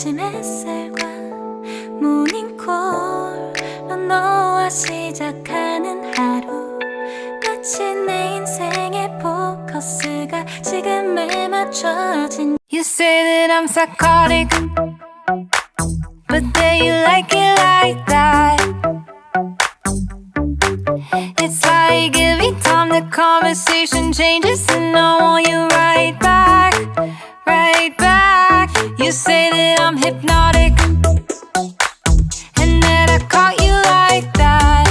아침 햇살과 모닝콜로 너와 시작하는 하루, 마치 내 인생의 포커스가 지금에 맞춰진. You say that I'm psychotic, but then you like it like that. It's like every time the conversation changes and I want you right back, right back. You say that I'm hypnotic and that I caught you like that.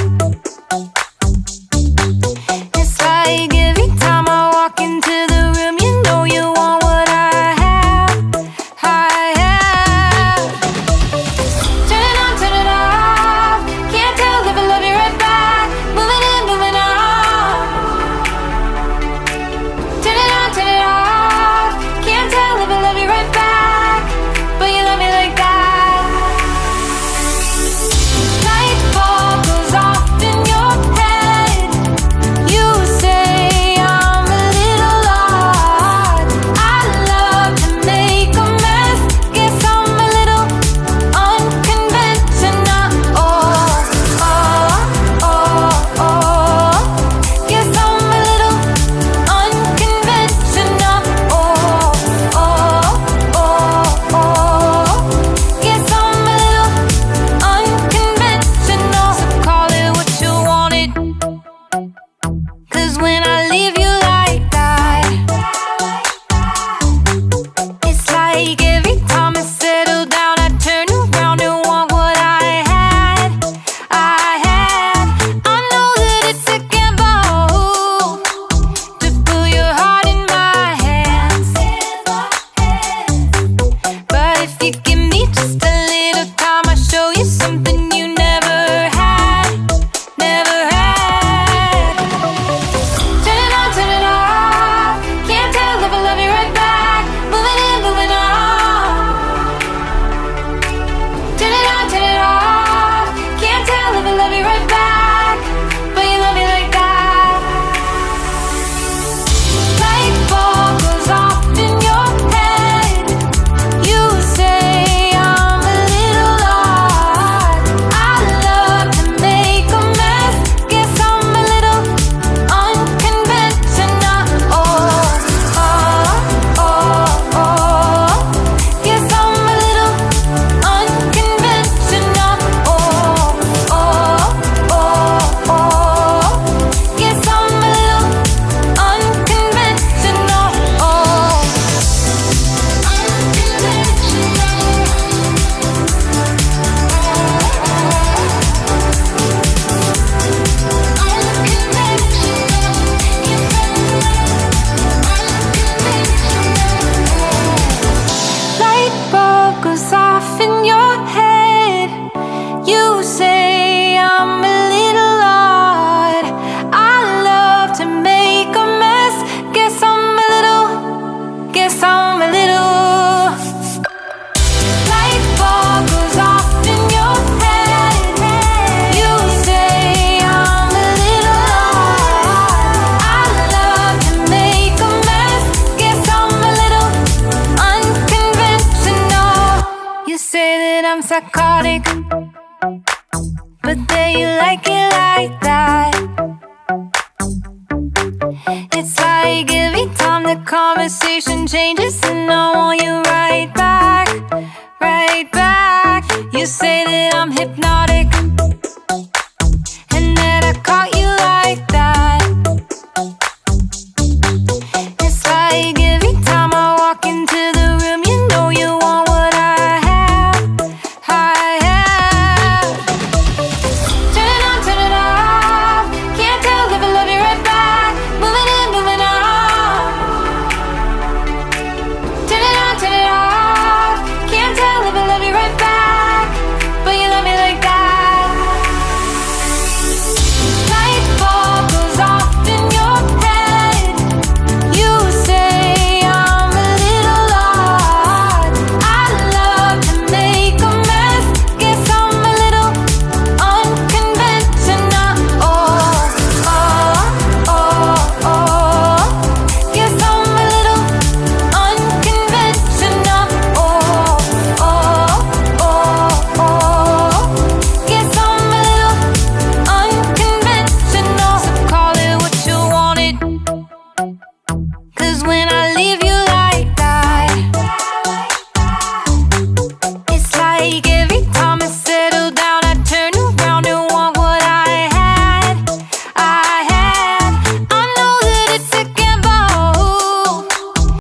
It's like every time I walk into the room, you know you want what I have, I have. Turn it on, turn it off. Can't tell if I love you right back. Moving in, moving on. Turn it on, turn it off. Can't tell if I love you right back, but you love me like that. Light bulb goes off in your head. You say I'm a little odd. I love to make a mess. Guess I'm a little unconventional. Oh, oh, oh, oh. Guess I'm a little unconventional. Oh, oh, oh, oh. Guess I'm a little unconventional. So call it what you wanted, 'cause when I leave you like that, it's like every time I settle down, I turn around and want what I had, I had. I know that it's a gamble to put your heart in my hands, but if you give me just a little time, I'll show you something you never had, never had. Turn it on, turn it off. Can't tell if I love you right back. Moving in, moving on. Turn it on, turn it off. Can't tell if I love you right back, but you love me like that. Light bulb goes off in your head. You say I'm a little odd. I love to make a mess. Guess I'm a little unconventional. Oh, oh, oh, oh. Guess I'm a little unconventional. Oh, oh, oh, oh. Guess I'm a little unconventional. Oh, light bulb goes off in your head. You say I'm a little odd. I love to make a mess. Guess I'm a little, guess I'm a little. Light bulb goes off in your head. You say I'm a little odd. I love to make a mess. Guess I'm a little unconventional. You say that I'm psychotic, but then you like it like that. It's like every time the conversation changes and I want you right back, right back. You say that I'm hypnotic,